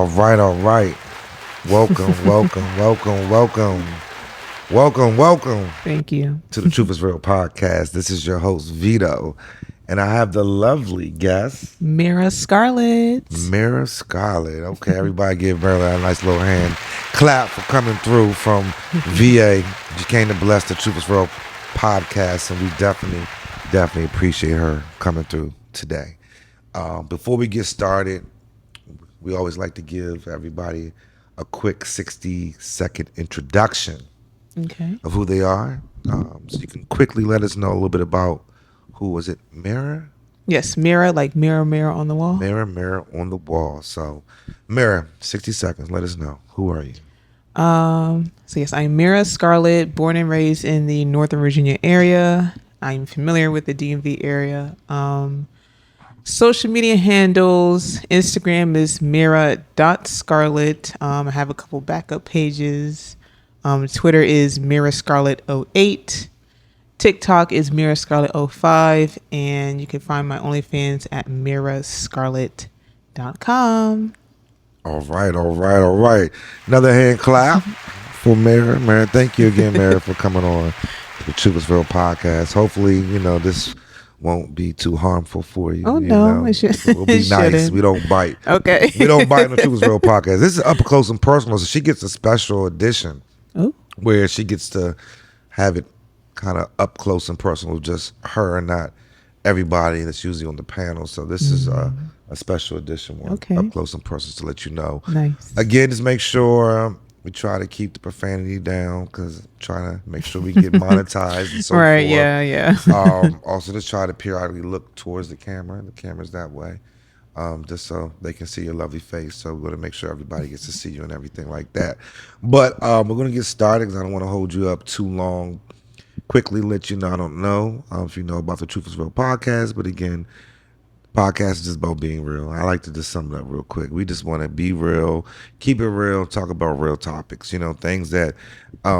All right, all right. Welcome Thank you. to the Truth is Real podcast. This is your host, Vedo, and I have the lovely guest, Mira Scarlett. Mira Scarlett. Okay, everybody give Mira a nice little hand clap for coming through from VA. She came to bless the Truth is Real podcast, and we definitely appreciate her coming through today. Before we get started, we always like to give everybody a quick 60-second introduction Okay. of who they are. So you can quickly let us know a little bit about who was it? Mirror? Yes, Mira, like mirror on the wall. Mirror on the wall. So, Mirror, 60 seconds. Let us know. Who are you? So yes, I'm Mira Scarlett, born and raised in the Northern Virginia area. I'm familiar with the DMV area. Social media handles, Instagram is mira.scarlett. I have a couple backup pages. Twitter is mirascarlett08. TikTok is mirascarlett05. And you can find my OnlyFans at mirascarlett.com. All right. Another hand clap for Mirror. Mirror, thank you again, Mirror, for coming on the Truth is Real podcast. Hopefully, this won't be too harmful for you. Oh, no, it should- We'll be it nice. shouldn't. We don't bite. Okay. We don't bite on the Truth is Real podcast. This is up close and personal, so she gets a special edition Oh, where she gets to have it kind of up close and personal, just her and not everybody that's usually on the panel. So this is a special edition one, Okay. up close and personal, to let you know. nice. Again, just make sure we try to keep the profanity down, because trying to make sure we get monetized and so Right, forth. yeah. Also, just try to periodically look towards the camera. The camera's that way, just so they can see your lovely face. So we're going to make sure everybody gets to see you and everything like that. But we're going to get started, because I don't want to hold you up too long. Quickly let you know, I don't know if you know about the Truth is Real podcast, but again, podcast is just about being real. I like to just sum it up real quick. We just want to be real, keep it real, talk about real topics, things that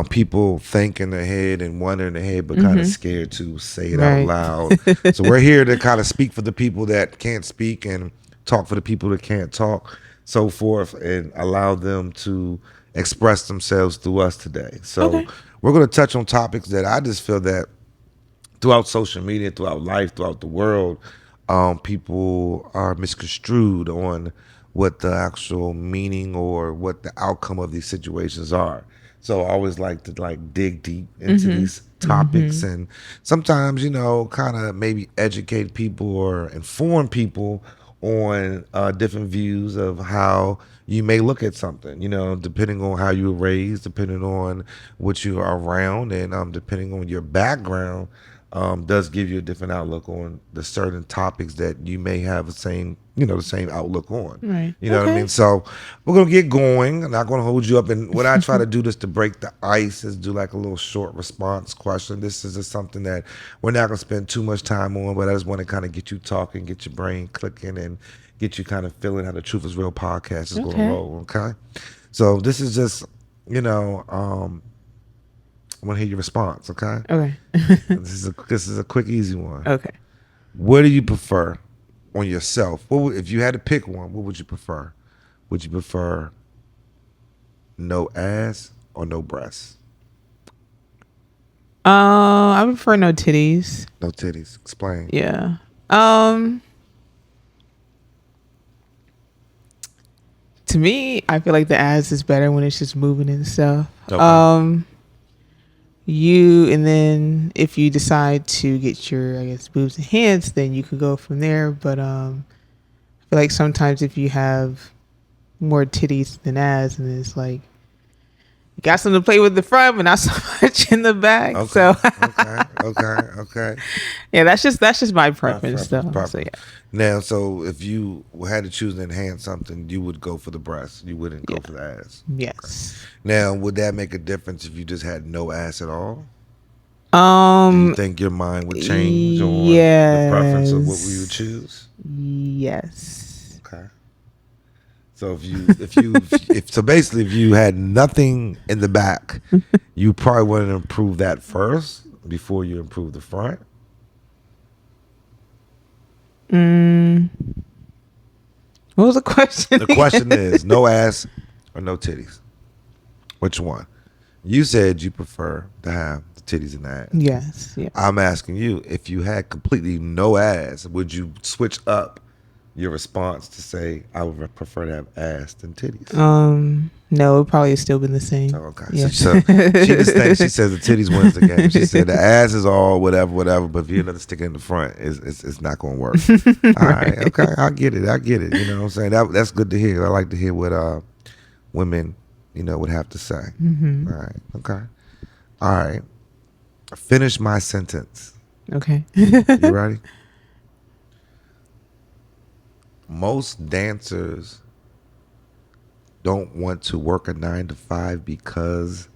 people think in their head and wonder in their head, but kind of scared to say it out Right. loud. So we're here to kind of speak for the people that can't speak and talk for the people that can't talk, so forth, and allow them to express themselves through us today. So Okay. we're going to touch on topics that I just feel that throughout social media, throughout life, throughout the world, people are misconstrued on what the actual meaning or what the outcome of these situations are. So I always like to dig deep into these topics, and sometimes, kind of maybe educate people or inform people on different views of how you may look at something, depending on how you were raised, depending on what you are around, and depending on your background, does give you a different outlook on the certain topics that you may have the same outlook on. Right. You know what I Okay. mean? So we're going to get going. I'm not going to hold you up. And what I try to do just to break the ice is do like a little short response question. This is just something that we're not going to spend too much time on, but I just want to kind of get you talking, get your brain clicking, and get you kind of feeling how the Truth is Real podcast is going to Okay. roll. Okay. So this is just, I want to hear your response. Okay. Okay. This is a quick, easy one. Okay. What do you prefer on yourself? If you had to pick one, what would you prefer? Would you prefer no ass or no breasts? I prefer no titties. No titties. Explain. Yeah. To me, I feel like the ass is better when it's just moving and stuff. Okay. And then if you decide to get your, I guess, boobs enhanced, then you could go from there. But I feel like sometimes if you have more titties than ass, and it's like you got something to play with the front, but not so much in the back. Okay. So Okay. yeah, that's just my preference, though. Preference. So yeah. Now, so if you had to choose to enhance something, you would go for the breast. You wouldn't go for the ass. Yes. Now, would that make a difference if you just had no ass at all? Do you think your mind would change on the preference of what we would choose? Yes. Okay. So if you had nothing in the back, you probably want to improve that first before you improve the front. What was the question? The question is no ass or no titties. Which one? You said you prefer to have the titties and the ass. Yes. Yeah. I'm asking you, if you had completely no ass, would you switch up your response to say I would prefer to have ass than titties? No, it probably still been the Oh, same. okay. Yeah. So she just thinks, she says the titties wins the game. She said the ass is all whatever, whatever, but if you're another stick in the front, it's not going to work. All right. Right. Okay. I get it. I get it. You know what I'm saying? That's good to hear. I like to hear what women, would have to say. Mm-hmm. All right. Okay. All right. Finish my sentence. Okay. You ready? Most dancers don't want to work a 9 to 5 because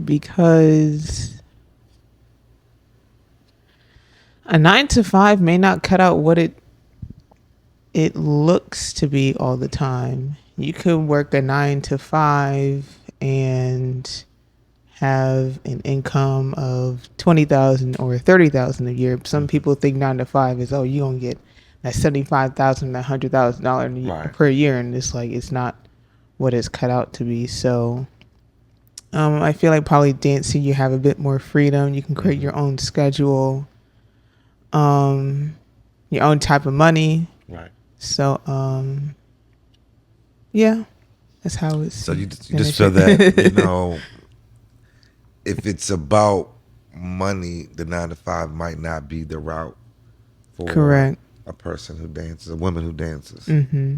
Because a 9 to 5 may not cut out what it looks to be all the time. You could work a 9 to 5 and have an income of 20,000 or 30,000 a year. Some people think 9 to 5 is, oh, you gonna get that 75,000, that $100,000 right. per year, and it's like it's not what it's cut out to be. So I feel like probably dancing, you have a bit more freedom. You can create your own schedule, your own type of money. Right. So, yeah, that's how it's. So you just feel that if it's about money, the 9 to 5 might not be the route for Correct. a person who dances, a woman who dances. Mm-hmm.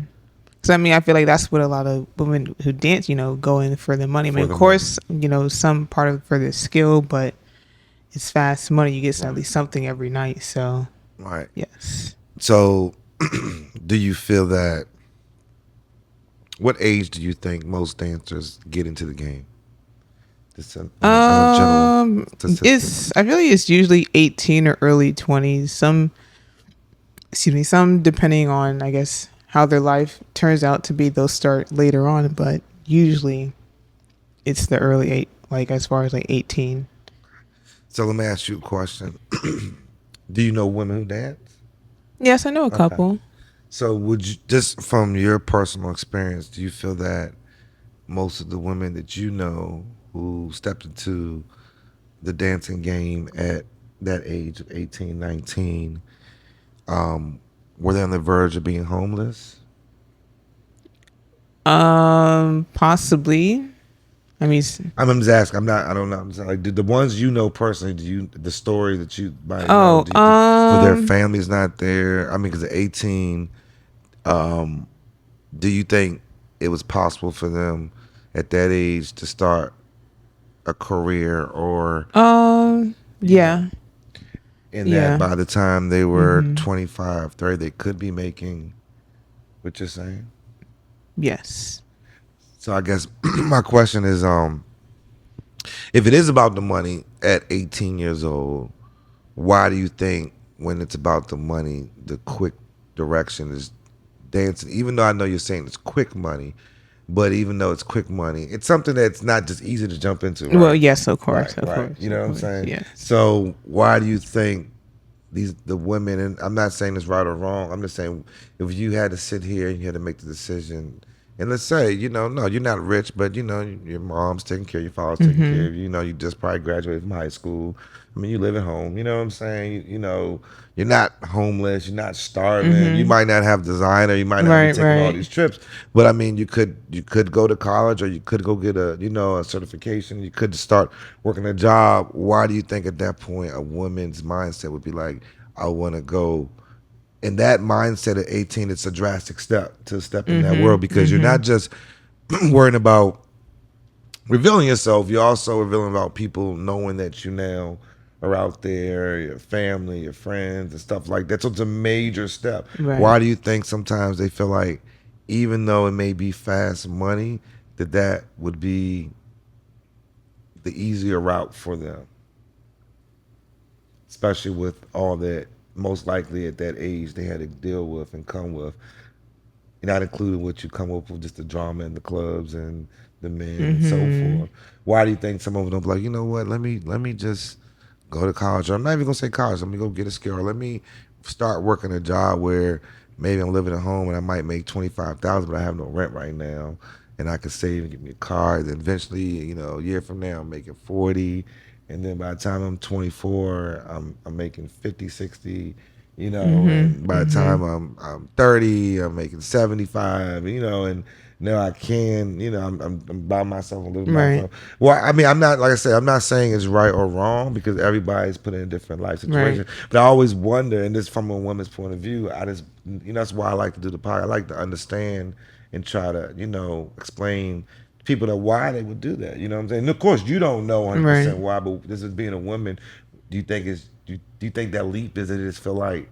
So I mean, I feel like that's what a lot of women who dance, go in for the money. I mean, For of the course, some part of it for the skill, but it's fast money. You get at least something every night. So Right. yes. So do you feel that, what age do you think most dancers get into the game? Just on a general statistic. I feel like it's usually 18 or early 20s. Some depending on, I guess, how their life turns out to be, they'll start later on, but usually it's the early like as far as like 18. So let me ask you a question. Do you know women who dance? Yes, I know a couple. So would you, just from your personal experience, do you feel that most of the women that you know who stepped into the dancing game at that age of 18, 19, were they on the verge of being homeless? Possibly. I mean, I'm just asking. I'm not. I don't know. I'm just like, the ones you know personally. The story that you might know? oh, Were their families not there? I mean, because at 18, do you think it was possible for them at that age to start a career, or yeah, in that yeah, by the time they were 25, 30, they could be making what you're saying? yes. So I guess my question is, if it is about the money at 18 years old, why do you think when it's about the money, the quick direction is dancing? Even though I know you're saying it's quick money, but even though it's quick money, it's something that's not just easy to jump into, right? Well, yes, of course, Right, of right. course. You know of what I'm course, saying? yes. So why do you think the women, and I'm not saying it's right or wrong, I'm just saying if you had to sit here and you had to make the decision, and let's say, no, you're not rich, but your mom's taking care of you, your father's taking care of you, you just probably graduated from high school. I mean, you live at home, you know what I'm saying? You're not homeless, you're not starving, you might not have designer, you might not be Right, taking all right. these trips, but I mean, you could go to college, or you could go get a certification, you could start working a job. Why do you think at that point a woman's mindset would be like, I want to go? In that mindset at 18, it's a drastic step to step in that world, because you're not just worrying about revealing yourself, you're also revealing about people knowing that you now are out there, your family, your friends, and stuff like that. So it's a major step. Right. Why do you think sometimes they feel like, even though it may be fast money, that would be the easier route for them, especially with all that most likely at that age they had to deal with and come with, not including what you come up with, just the drama in the clubs and the men and so forth. Why do you think some of them be like, you know what, let me just go to college, or I'm not even gonna say college, let me go get a skill, or let me start working a job where maybe I'm living at home and I might make 25,000, but I have no rent right now, and I could save and get me a car. Then eventually, a year from now, I'm making 40, and then by the time I'm 24, I'm making 50, 60. Mhm. And by the time Mhm. I'm 30, I'm making 75. And now I can, I'm by myself, I'm living by Right. myself. Well, I mean, I'm not, like I said, I'm not saying it's right or wrong because everybody's put in a different life Right. situation. But I always wonder, and this from a woman's point of view, that's why I like to do the podcast. I like to understand and try to, explain to people that why they would do that. You know what I'm saying? And of course, you don't know Right. 100% why, but this is being a woman. Do you think that leap is that it just feel like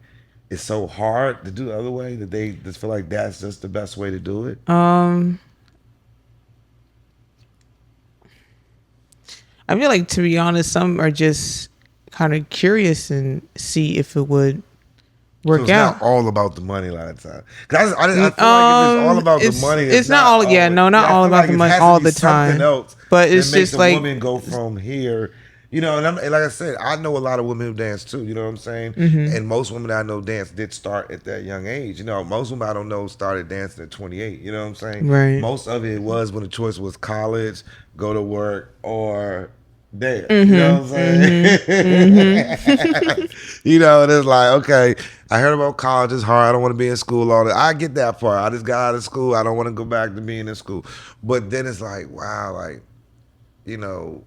it's so hard to do the other way that they just feel like that's just the best way to do it? Um, I feel like, to be honest, some are just kind of curious and see if it would So work it's not out. all about the money a lot of time. Cause I feel like if it's all about the money, it's It's not not all. Yeah, always. no, not Yeah, I all feel about like the it money has to all be the something time. else But that it's makes just a like, woman go from here. And like I said, I know a lot of women who dance too. You know what I'm saying? hmm And most women I know dance did start at that young age. Most women I don't know started dancing at 28. You know what I'm saying? right. Most of it was when the choice was college, go to work, or dance. You know hmm what I'm hmm hmm saying? And it's like, okay, I heard about college is hard. I don't want to be in school all day. I get that part. I just got out of school. I don't want to go back to being in school. But then it's like, wow, like, you know,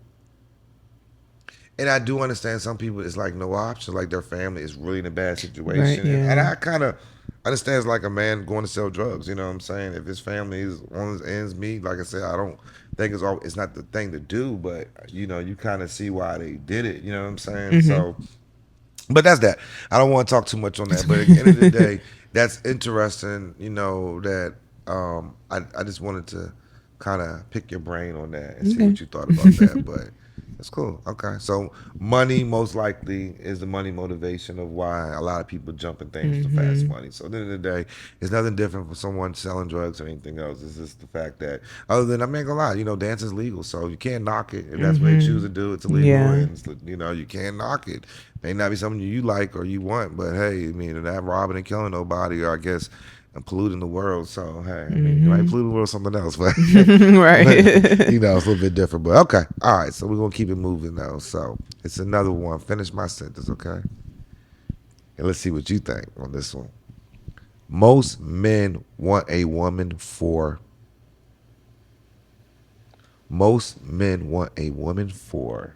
and I do understand some people it's like no option, like their family is really in a bad Right. situation. And Yeah. I kind of understand it's like a man going to sell drugs, you know what I'm saying? If his family is on his ends meet, like I said, I don't think it's not the thing to do, but you kind of see why they did it, you know what I'm saying? hmm So but that's that. I don't want to talk too much on that. But at the end of the day, that's interesting. That I just wanted to kind of pick your brain on that and see Okay. what you thought about that. But that's cool. Okay, so money most likely is the money motivation of why a lot of people jump in things for fast hmm money. So at the end of the day, it's nothing different from someone selling drugs or anything else. It's just the fact that other than I'm not gonna lie, dance is legal, so you can't knock it. If that's what they choose hmm to do, it's illegal, Yeah. and you can't knock it. May not be something you like or you want, but hey, I mean, they're not robbing and killing nobody, or I guess and polluting the world. So hey, I mean, you might hmm pollute the world with something else, but but right. it's a little bit different. But okay, all right. So we're gonna keep it moving though. So it's another one. Finish my sentence, okay? And let's see what you think on this one. Most men want a woman for. Most men want a woman for.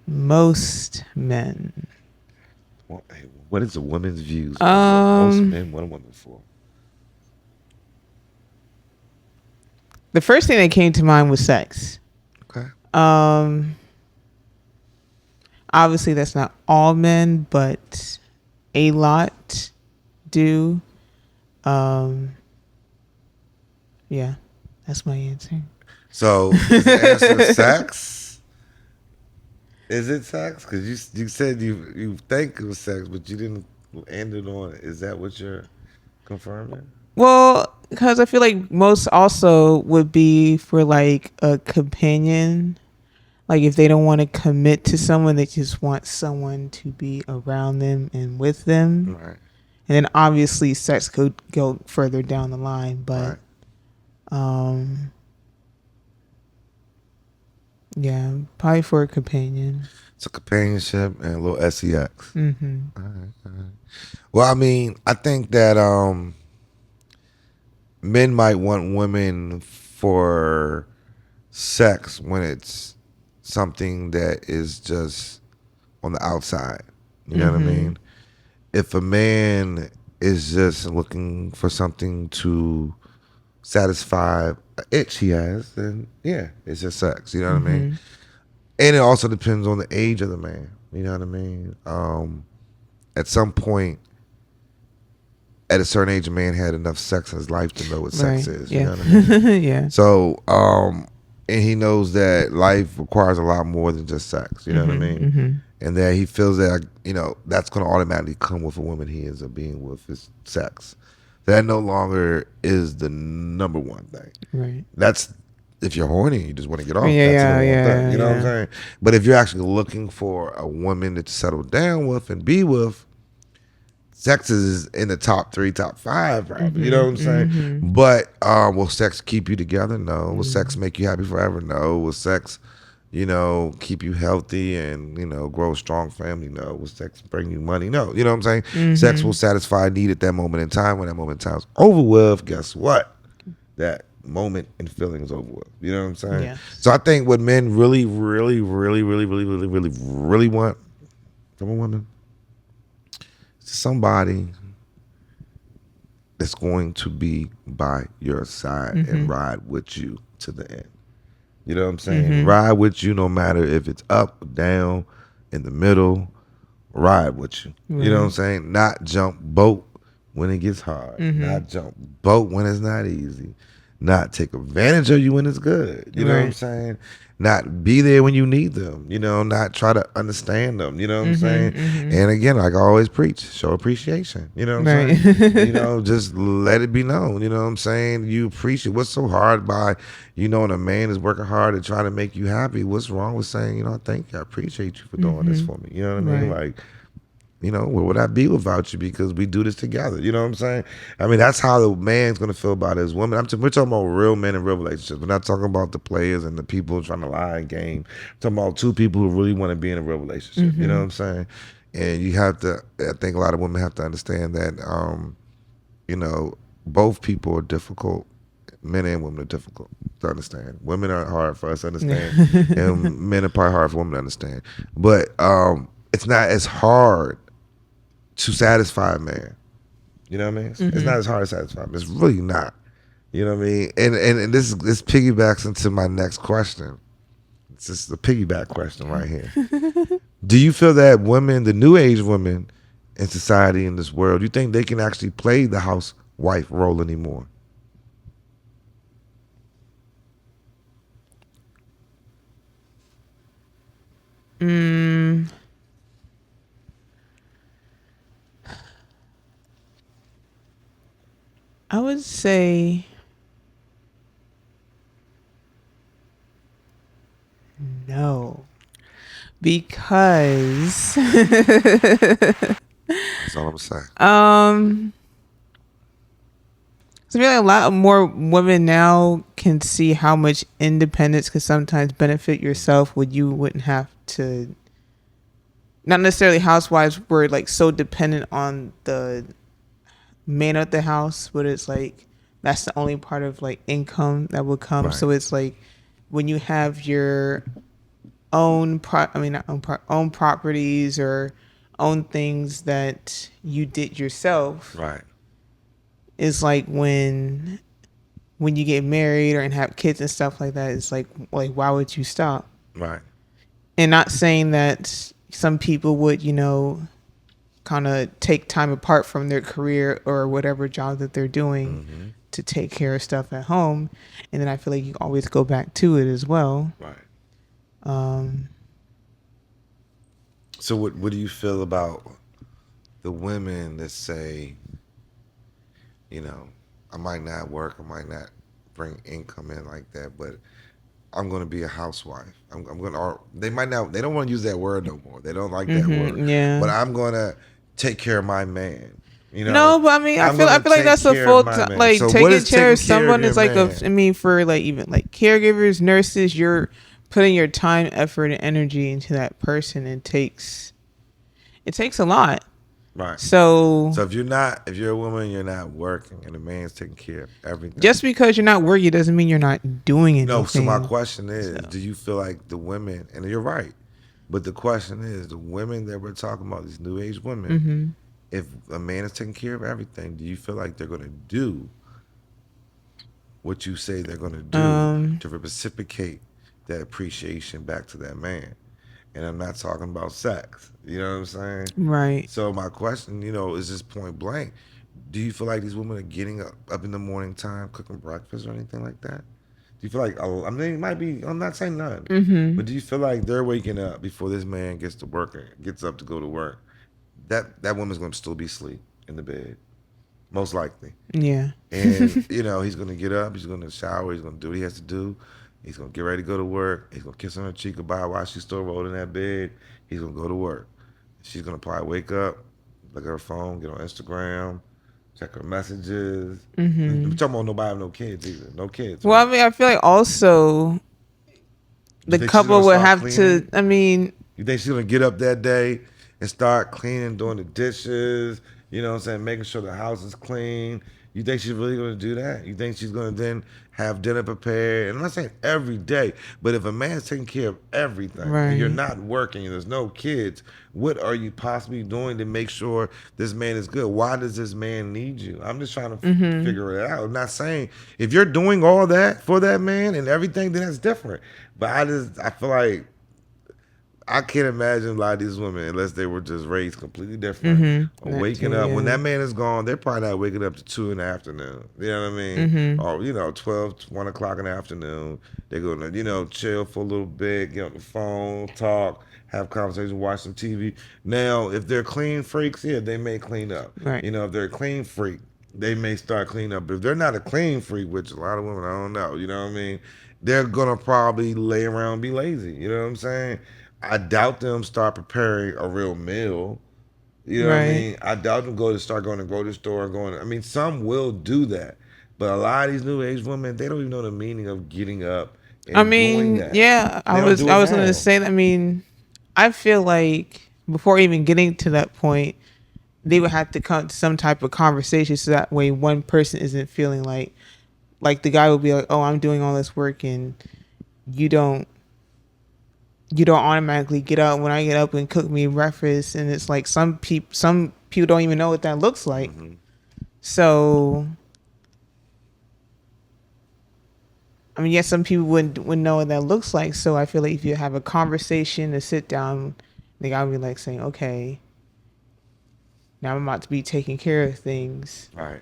Most men. What is a woman's views on what most Um, men want a woman for? the first thing that came to mind was sex. Okay. Um, obviously that's not all men, but a lot do. Um, yeah, that's my answer. So is the answer sex? Is it sex? Because you said you think it was sex, but you didn't end it on. Is that what you're confirming? Well, because I feel like most also would be for like a companion. Like if they don't want to commit to someone, they just want someone to be around them and with them. Right. And then obviously sex could go further down the line, but Right. um yeah, probably for a companion. So companionship and a little sex. Mhm. All right. All right. Well, I mean, I think that men might want women for sex when it's something that is just on the outside. You know what I Mhm. mean? If a man is just looking for something to satisfy an itch he has, then yeah, it's just sex. You know what I mean? Mhm. And it also depends on the age of the man. You know what I mean? At some point, at a certain age, a man had enough sex in his life to know what sex Right. is. You Yeah. know what I mean? yeah. So, and he knows that life requires a lot more than just sex. You know what I Mhm. mean? Mhm. And that he feels that that's going to automatically come with a woman he ends up being with is sex. That no longer is the number one thing. Right. That's if you're horny, you just want to get Yeah, off. That's a yeah, normal thing. yeah, You know what I'm yeah. saying? But if you're actually looking for a woman to settle down with and be with, sex is in the top three, top five, probably. You know what I'm saying? But will sex keep you together? No. Will sex make you happy forever? No. Will sex, keep you healthy and grow a strong family? No. Will sex bring you money? No. You know what I'm saying? Sex will satisfy a need at that moment in time. When that moment in time is over with, guess what? That moment and feeling is over with. You know what I'm saying? Yes. So I think what men really, really, really, really, really, really, really, really want from a woman is somebody that's going to be by your side and ride with you to the end. You know what I'm saying? Ride with you no matter if it's up, down, in the middle, ride with you. You know what I'm Right. saying? Not jump boat when it gets hard. Not jump boat when it's not easy. Not take advantage of you when it's good. You know what I'm Right. saying? Not be there when you need them. Not try to understand them. You know what I'm saying? And again, like I always preach, show appreciation. You know what I'm Right. saying? Just let it be known. You know what I'm saying? You appreciate what's so hard by, when a man is working hard to try to make you happy. What's wrong with saying, thank you, I appreciate you for doing this for me. You know what I mean? Right. Like, where would I be without you? Because we do this together. You know what I'm saying? I mean, that's how the man's gonna feel about his woman. We're talking about real men and real relationships. We're not talking about the players and the people trying to lie and game. We're talking about two people who really want to be in a real relationship. You know what I'm saying? And you have to. I think a lot of women have to understand that. You know, both people are difficult. Men and women are difficult to understand. Women are hard for us to understand, and men are probably hard for women to understand. But it's not as hard to satisfy a man. You know what I mean? It's not as hard to satisfy him. It's really not. You know what I mean? And this piggybacks into my next question. It's just the piggyback question right here. Do you feel that women, the new age women in society in this world, do you think they can actually play the housewife role anymore? Mm, I would say no. Because That's all I'm saying. um so I feel like a lot more women now can see how much independence can sometimes benefit yourself when you wouldn't have to, not necessarily housewives were like so dependent on the man of the house, but it's like that's the only part of like income that would come. Right. So it's like when you have your own I mean not own properties or own things that you did yourself, Right. is like when you get married or and have kids and stuff like that, it's like why would you stop? Right. And not saying that some people would, kind of take time apart from their career or whatever job that they're doing to take care of stuff at home, and then I feel like you always go back to it as well. Right. um So what do you feel about the women that say, you know, I might not work, I might not bring income in like that, but I'm going to be a housewife. I'm going to, or they might not, they don't want to use that word no more. They don't like that word. But yeah. I'm going to take care of my man. You know, No, but I mean, I'm I going to feel like take that's a care of full my man. like So what taking is care taking of care of someone your is like a, man? I mean, for like even like caregivers, nurses, you're putting your time, effort, and energy into that person. It takes a lot. Right. So So if you're a woman, you're not working and the man's taking care of everything. just because you're not working doesn't mean you're not doing No, so my anything. question So is, do you feel like the women, and you're right, but the question is, the women that we're talking about, these new age women, if a man is taking care of everything, do you feel like they're going to do what you say they're going to do um to reciprocate that appreciation back to that man? And I'm not talking about sex. You know what I'm saying? right. So my question, is just point blank. Do you feel like these women are getting up in the morning time, cooking breakfast or anything like that? Do you feel like, I mean, it might be, I'm not saying none, but do you feel like they're waking up before this man gets to work or gets up to go to work? That woman's going to still be asleep in the bed, most likely. Yeah. And, he's going to get up, he's going to shower, he's going to do what he has to do. He's gonna get ready to go to work. He's gonna kiss her on the cheek goodbye while she's still rolling in that bed. He's gonna go to work. She's gonna probably wake up, look at her phone, get on Instagram, check her messages. I'm Mm-hmm. talking about nobody have no kids either. No kids, Well, right? I mean, I feel like also You the think she's gonna couple would start have to. cleaning? I mean, You think she's gonna get up that day and start cleaning, doing the dishes, you know what I'm saying, making sure the house is clean? You think she's really gonna do that? You think she's gonna then have dinner prepared? And I'm not saying every day, but if a man's taking care of everything and you're right. not working and there's no kids, what are you possibly doing to make sure this man is good? Why does this man need you? I'm just trying to Mm-hmm. figure it out. I'm not saying if you're doing all that for that man and everything, then that's different. But I feel like I can't imagine a lot of these women unless they were just raised completely different Mm-hmm. or That too. waking up. When Yeah. that man is gone, they're probably not waking up to 2 in the afternoon. You know what I mean? Mm-hmm. Or, 12, 1 o'clock in the afternoon. They're going to, chill for a little bit, get on the phone, talk, have conversation, watch some TV. Now, if they're clean freaks, yeah, they may clean up. Right. If they're a clean freak, they may start cleaning up. But if they're not a clean freak, which a lot of women, I don't know, you know what I mean? They're going to probably lay around and be lazy. You know what I'm saying? I doubt them start preparing a real meal. You know what I Right. mean? I doubt them start going to the grocery store and going. I mean, some will do that, but a lot of these new age women, they don't even know the meaning of getting up I and doing mean, that. yeah. They I don't was. do I it was gonna now. say. I mean, I feel like before even getting to that point, they would have to come to some type of conversation so that way one person isn't feeling like the guy will be like, oh, I'm doing all this work and you don't you don't automatically get up when I get up and cook me breakfast, and it's like some people don't even know what that looks like. Hmm. So I mean, yes, some people wouldn't know what that looks like. So I feel like if you have a conversation to sit down, the guy would be like saying, okay, now I'm about to be taking care of things. Right.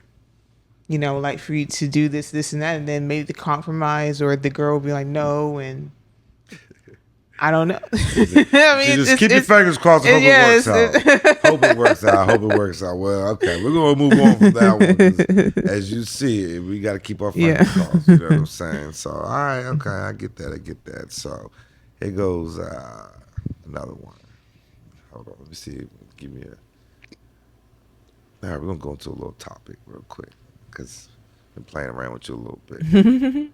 Like for you to do this, this, and that, and then maybe the compromise, or the girl will be like, no, and I don't know. I You mean, just keep your fingers crossed and hope it yeah, works out. Hope it works out. Hope it works out. Well, okay, we're gonna move on from that one because, as you see it, we got to keep our yeah. fingers crossed. You know what I'm saying? So, all right, okay, I get that. I get that. So, here goes another one. Hold on, let me see. Give me a. All right, we're gonna go into a little topic real quick because I've been playing around with you a little bit.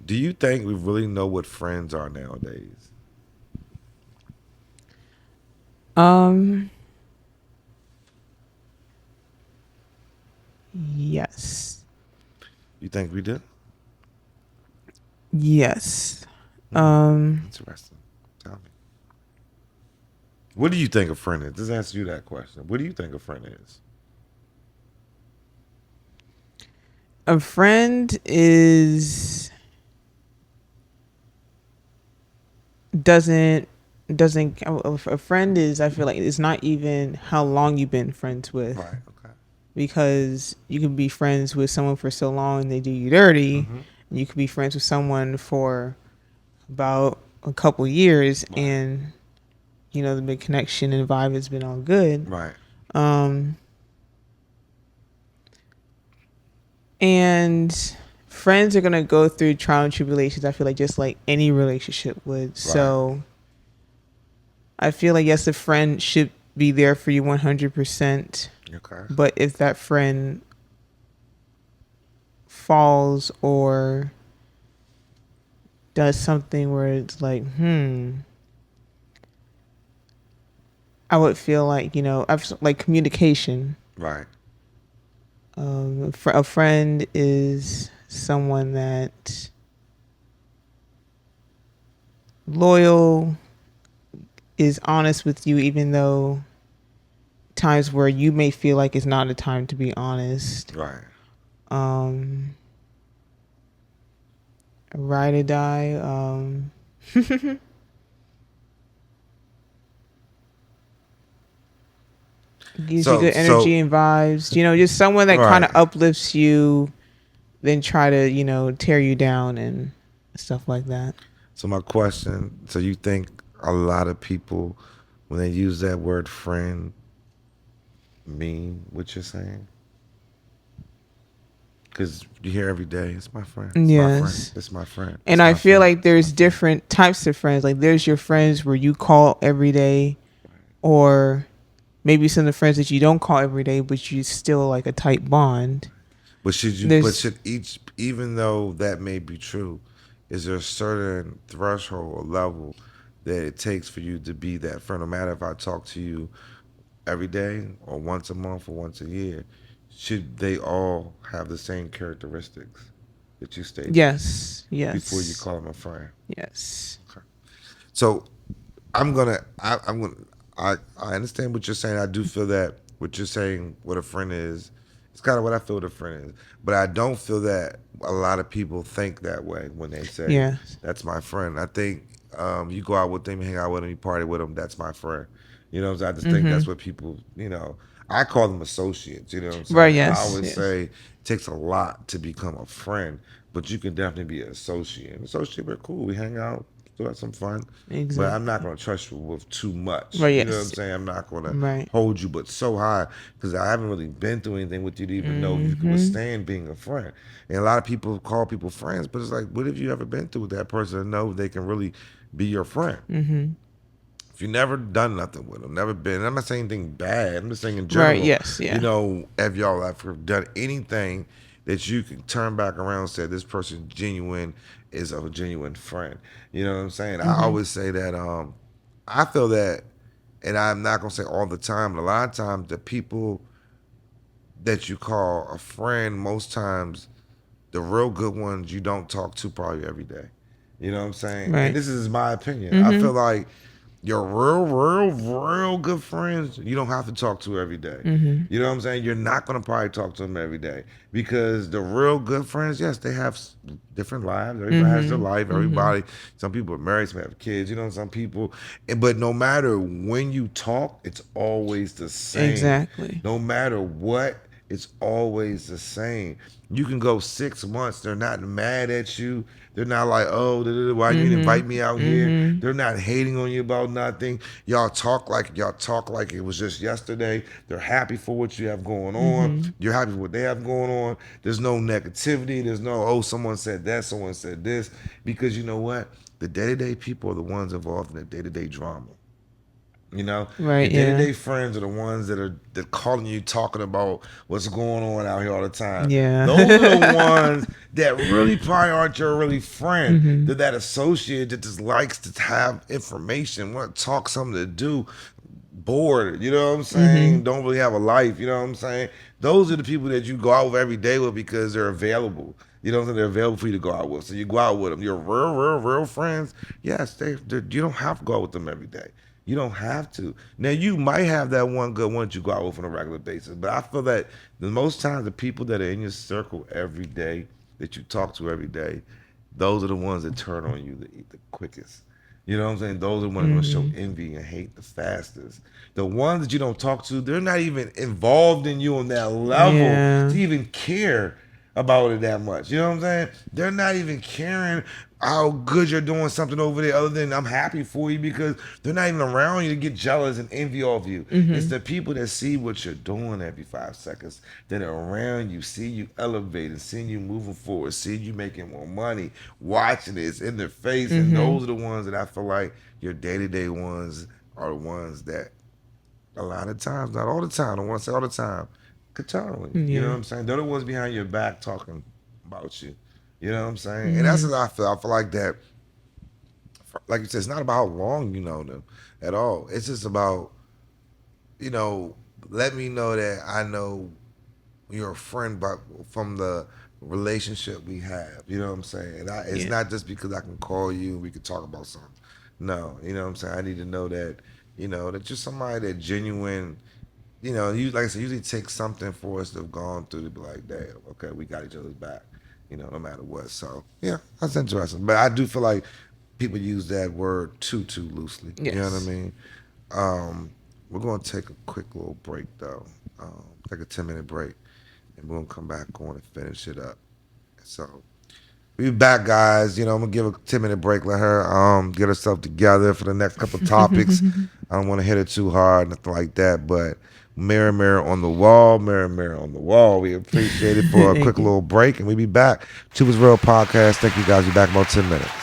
Do you think we really know what friends are nowadays? um. Yes. You think we do? Yes. Um. Interesting. Tell me. What do you think a friend is? Just ask you that question. What do you think a friend is? A friend is doesn't doesn't a friend is, I feel like, it's not even how long you've been friends with, Right. Okay. because you can be friends with someone for so long and they do you dirty, Mm-hmm. and you can be friends with someone for about a couple years, Right. and the big connection and vibe has been all good. Right. um and friends are going to go through trial and tribulations, I feel like, just like any relationship would. Right. So I feel like, yes, a friend should be there for you 100%. Okay. But if that friend falls or does something where it's like, I would feel like, like communication. Right. A friend is someone that loyal, is honest with you, even though times where you may feel like it's not a time to be honest. Right. Um, ride or die. Gives you So good energy and vibes. Just someone that kind right. of uplifts you, then try to tear you down and stuff like that. So my question. So you think a lot of people, when they use that word friend, mean what you're saying? Because you hear every day, it's my friend, it's my friend, Yes. it's my friend, And it's I my feel friend, like it's my there's friend. different types of friends. Like there's your friends where you call every day, or maybe some of the friends that you don't call every day, but you still like a tight bond. But There's should each, even though that may be true, is there a certain threshold or level that it takes for you to be that friend? No matter if I talk to you every day or once a month or once a year, should they all have the same characteristics that you stated yes, before you yes, call them a friend? yes. Okay. So I'm gonna, I understand what you're saying. I do feel that what you're saying, what a friend is, it's kind of what I feel what a friend is. But I don't feel that a lot of people think that way when they say, Yes. that's my friend. I think you go out with them, you hang out with them, you party with them, that's my friend. You know what I'm saying? I just think that's what people, I call them associates. You know what I'm Right. saying? I Yes. always Yes. say it takes a lot to become a friend, but you can definitely be an associate. An associate, we're cool. We hang out, still have some fun, but I'm not Exactly. going to trust you with too much. Right. You know what I'm Yes. saying? I'm not going to Right. hold you but so high because I haven't really been through anything with you to even know if you could Mm-hmm. withstand being a friend. And a lot of people call people friends, but it's like, what have you ever been through with that person to know they can really be your friend? Mm-hmm. If you never done nothing with them, never been, I'm not saying anything bad. I'm just saying in Right. general, Yes. Yeah. have y'all ever done anything that you can turn back around and say this person genuine is a genuine friend? You know what I'm saying? I Mm-hmm. always say that I feel that, and I'm not gonna say all the time, but a lot of times the people that you call a friend, most times the real good ones you don't talk to probably every day. You know what I'm saying? And Right. this is my opinion. I Mm-hmm. feel like your real good friends, you don't have to talk to every day. Mm-hmm. You know what I'm saying? You're not going to probably talk to them every day because the real good friends, yes, they have different lives. Everybody has their Mm-hmm. life. Mm-hmm. Everybody, some people are married, some have kids, some people. But no matter when you talk, it's always the same. Exactly. No matter what, it's always the same. You can go 6 months, they're not mad at you. They're not like, oh, why you didn't Mm-hmm. invite me out here? Mm-hmm. They're not hating on you about nothing. Y'all talk like it was just yesterday. They're happy for what you have going on. Mm-hmm. You're happy for what they have going on. There's no negativity. There's no, oh, someone said that, someone said this. Because you know what? The day-to-day people are the ones involved in the day-to-day drama. Your Right. day to Yeah. day friends are the ones that calling you, talking about what's going on out here all the time. Yeah. Those are the ones that really probably aren't your really friend. Mm-hmm. They're that associate that just likes to have information, want to talk, something to do, bored. You know what I'm Mm-hmm. saying? Don't really have a life. You know what I'm saying? Those are the people that you go out with every day with because they're available. You know what I'm saying? They're available for you to go out with. So you go out with them. Your real friends. Yes, you don't have to go out with them every day. You don't have to. Now you might have that one good one that you go out with on a regular basis, but I feel that the most times the people that are in your circle every day, that you talk to every day, those are the ones that turn on you the quickest. You know what I'm saying? Those are the ones that are going to show Mm-hmm. envy and hate the fastest. The ones that you don't talk to, they're not even involved in you on that level Yeah. to even care about it that much. You know what I'm saying? They're not even caring how good you're doing something over there other than I'm happy for you because they're not even around you to get jealous and envy of you. It's Mm-hmm. the people that see what you're doing every 5 seconds that are around you, see you elevating, seeing you moving forward, seeing you making more money, watching it, it's in their face. And Mm-hmm. those are the ones that I feel like your day to day ones are the ones that a lot of times, not all the time, I don't want to say all the time, could turn on you. You know what Yeah. I'm saying? They're the ones behind your back talking about you. You know what I'm saying? And that's Mm-hmm. what I feel. I feel like that, like you said, it's not about how long you know them at all. It's just about, you know, let me know that I know you're a friend but from the relationship we have. You know what I'm saying? And it's Yeah. not just because I can call you and we can talk about something. No, you know what I'm saying? I need to know that, that you're somebody that genuine. You like I said, usually takes something for us to have gone through to be like, damn, okay, we got each other's back, no matter what. So yeah, that's interesting. But I do feel like people use that word too loosely. You know what I Yes. mean? Um, we're gonna take a quick little break though. Take a 10-minute break, and we're gonna come back on and finish it up. So we be back, guys. I'm gonna give a 10-minute break. Let her get herself together for the next couple topics. I don't want to hit her too hard, nothing like that. But Mirror, mirror on the wall, mirror, mirror on the wall. We appreciate it for a Thank quick you. little break, and we be back. Truth is Real podcast. Thank you guys. Be back in about 10 minutes.